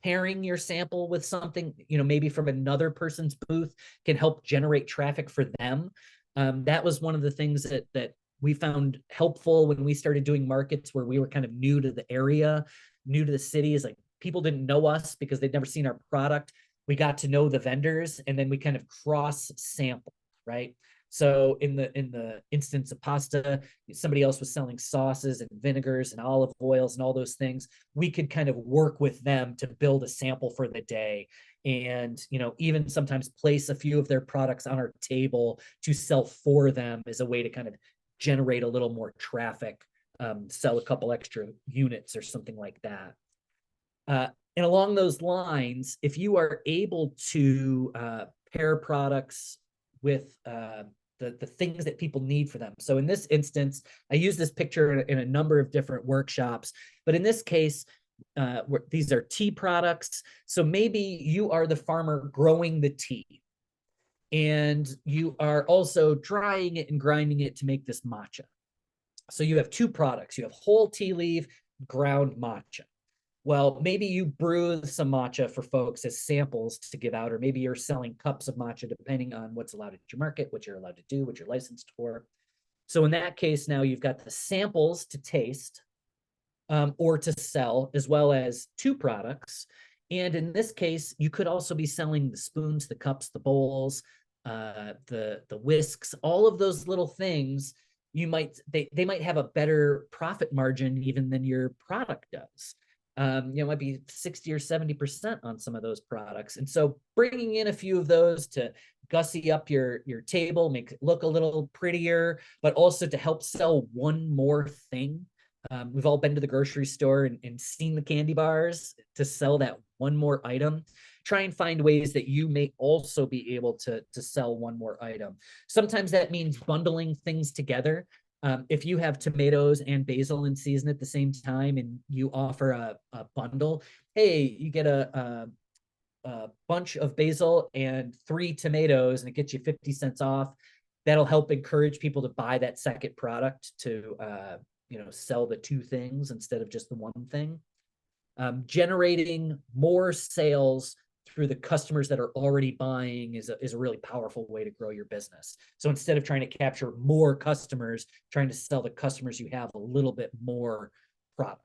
Pairing your sample with something, maybe from another person's booth can help generate traffic for them. That was one of the things that we found helpful when we started doing markets where we were kind of new to the area, new to the city. Is like people didn't know us because they'd never seen our product. We got to know the vendors, and then we kind of cross sample, right? So in the instance of pasta, somebody else was selling sauces and vinegars and olive oils and all those things. We could kind of work with them to build a sample for the day, and even sometimes place a few of their products on our table to sell for them as a way to kind of generate a little more traffic, sell a couple extra units or something like that. And along those lines, if you are able to pair products with the things that people need for them. So in this instance, I use this picture in a number of different workshops, but in this case, these are tea products. So maybe you are the farmer growing the tea, and you are also drying it and grinding it to make this matcha. So you have two products. You have whole tea leaf, ground matcha. Well, maybe you brew some matcha for folks as samples to give out, or maybe you're selling cups of matcha, depending on what's allowed at your market, what you're allowed to do, what you're licensed for. So in that case, now you've got the samples to taste, or to sell, as well as two products. And in this case, you could also be selling the spoons, the cups, the bowls, the whisks, all of those little things. They might have a better profit margin even than your product does. Might be 60 or 70% on some of those products. And so bringing in a few of those to gussy up your table, make it look a little prettier, but also to help sell one more thing. We've all been to the grocery store and seen the candy bars to sell that one more item. Try and find ways that you may also be able to sell one more item. Sometimes that means bundling things together. If you have tomatoes and basil in season at the same time and you offer a bundle, hey, you get a bunch of basil and 3 tomatoes and it gets you 50 cents off. That'll help encourage people to buy that second product to sell the 2 things instead of just the one thing. Generating more sales through the customers that are already buying is a really powerful way to grow your business. So instead of trying to capture more customers, trying to sell the customers you have a little bit more product.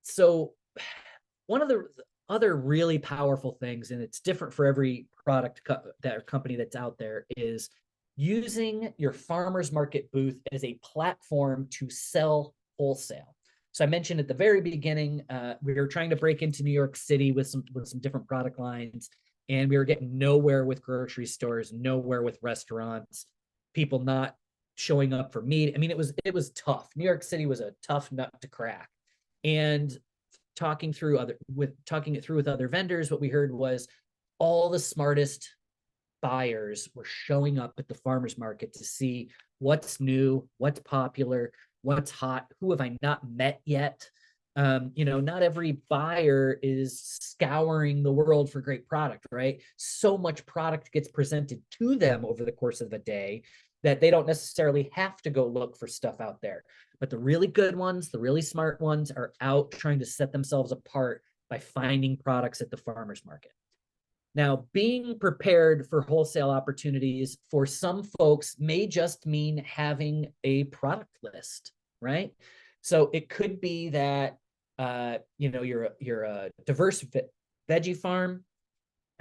So one of the other really powerful things, and it's different for every product that company that's out there, is using your farmer's market booth as a platform to sell wholesale. So I mentioned at the very beginning, we were trying to break into New York City with some different product lines, and we were getting nowhere with grocery stores, nowhere with restaurants, people not showing up for meat. I mean, it was tough. New York City was a tough nut to crack. And talking it through with other vendors, what we heard was all the smartest buyers were showing up at the farmers market to see what's new, what's popular, what's hot, who have I not met yet. Not every buyer is scouring the world for great product, right? So much product gets presented to them over the course of a day that they don't necessarily have to go look for stuff out there. But the really good ones, the really smart ones, are out trying to set themselves apart by finding products at the farmers market. Now, being prepared for wholesale opportunities for some folks may just mean having a product list, right? So it could be that you're a diverse veggie farm.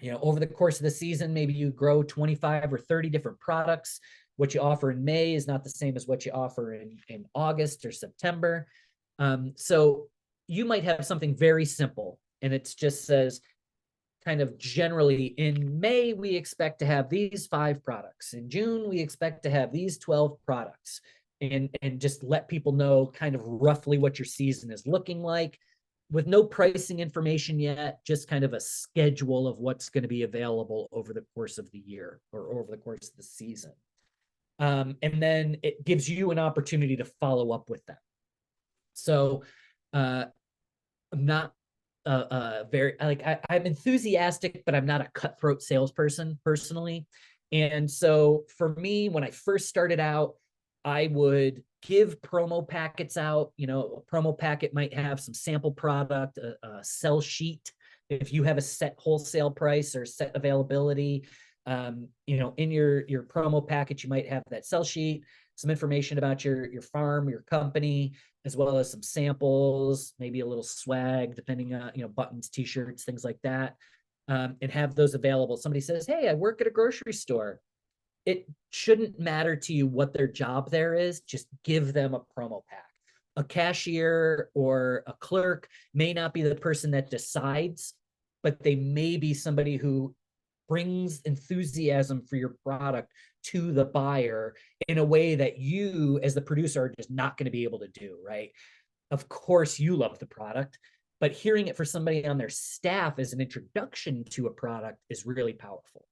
Over the course of the season, maybe you grow 25 or 30 different products. What you offer in May is not the same as what you offer in August or September. So you might have something very simple, and it just says kind of generally, in May, we expect to have these 5 products. In June, we expect to have these 12 products. And just let people know kind of roughly what your season is looking like, with no pricing information yet, just kind of a schedule of what's going to be available over the course of the year or over the course of the season. And then it gives you an opportunity to follow up with them. So I'm not very like I'm enthusiastic, but I'm not a cutthroat salesperson personally. And so for me, when I first started out, I would give promo packets out. You know, a promo packet might have some sample product, a sell sheet. If you have a set wholesale price or set availability, you know, in your promo package, you might have that sell sheet, some information about your farm, your company, as well as some samples, maybe a little swag, depending on, you know, buttons, t-shirts, things like that, and have those available. Somebody says, hey, I work at a grocery store. It shouldn't matter to you what their job there is. Just give them a promo pack. A cashier or a clerk may not be the person that decides, but they may be somebody who brings enthusiasm for your product to the buyer in a way that you, as the producer, are just not going to be able to do, right? Of course, you love the product, but hearing it for somebody on their staff as an introduction to a product is really powerful.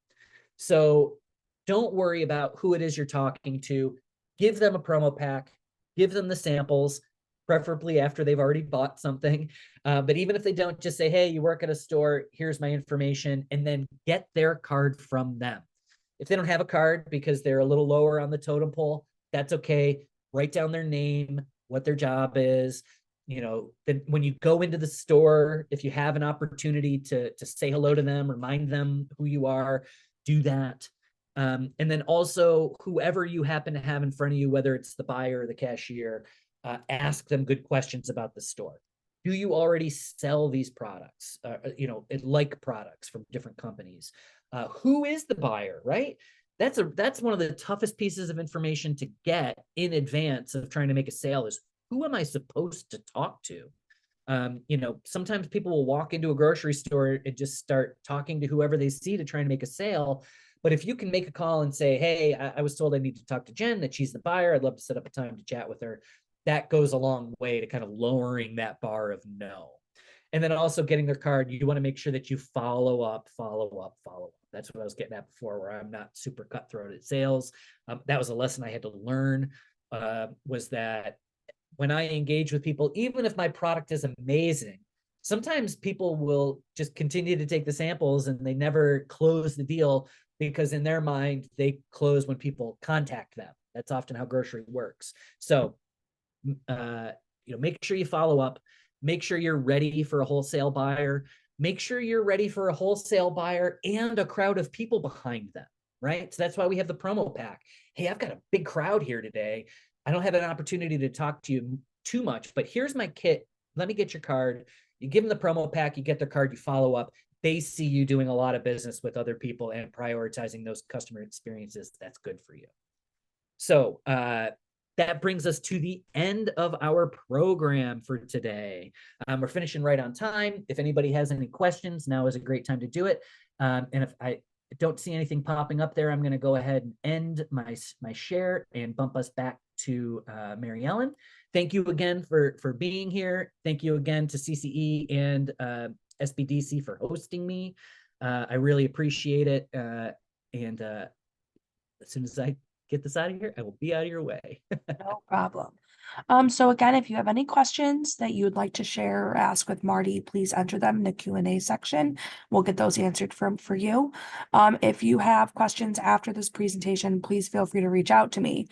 So don't worry about who it is you're talking to. Give them a promo pack, give them the samples, preferably after they've already bought something. But even if they don't, just say, hey, you work at a store, here's my information, and then get their card from them. If they don't have a card because they're a little lower on the totem pole, that's okay. Write down their name, what their job is. You know, then when you go into the store, if you have an opportunity to say hello to them, remind them who you are, do that. And then also, whoever you happen to have in front of you, whether it's the buyer or the cashier, ask them good questions about the store. Do you already sell these products? You know, like products from different companies. Who is the buyer, right? That's one of the toughest pieces of information to get in advance of trying to make a sale is, who am I supposed to talk to? You know, sometimes people will walk into a grocery store and just start talking to whoever they see to try and make a sale. But if you can make a call and say, hey, I was told I need to talk to Jen, that she's the buyer, I'd love to set up a time to chat with her. That goes a long way to kind of lowering that bar of no. And then also getting their card, you want to make sure that you follow up. That's what I was getting at before, where I'm not super cutthroat at sales. That was a lesson I had to learn, was that when I engage with people, even if my product is amazing, sometimes people will just continue to take the samples and they never close the deal, because in their mind, they close when people contact them. That's often how grocery works. So, you know, make sure you follow up, make sure you're ready for a wholesale buyer, make sure you're ready for a wholesale buyer and a crowd of people behind them, right? So that's why we have the promo pack. Hey, I've got a big crowd here today. I don't have an opportunity to talk to you too much, but here's my kit. Let me get your card. You give them the promo pack, you get their card, you follow up. They see you doing a lot of business with other people and prioritizing those customer experiences. That's good for you. So that brings us to the end of our program for today. We're finishing right on time. If anybody has any questions, now is a great time to do it. And if I don't see anything popping up there, I'm going to go ahead and end my share and bump us back to Mary Ellen. Thank you again for being here. Thank you again to CCE and SBDC for hosting me. I really appreciate it. And as soon as I get this out of here, I will be out of your way. No problem. So again, if you have any questions that you would like to share or ask with Marty, please enter them in the Q&A section. We'll get those answered for you. If you have questions after this presentation, please feel free to reach out to me.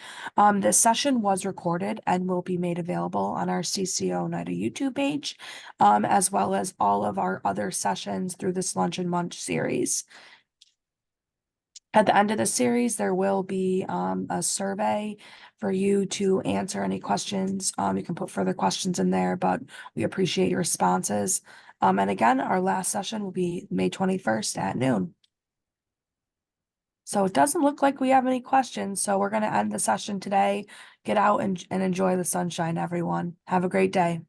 This session was recorded and will be made available on our CCO NIDA YouTube page, as well as all of our other sessions through this Lunch and Munch series. At the end of the series, there will be a survey for you to answer any questions. You can put further questions in there, but we appreciate your responses. And again, our last session will be May 21st at noon. So it doesn't look like we have any questions. So we're going to end the session today. Get out and enjoy the sunshine, everyone. Have a great day.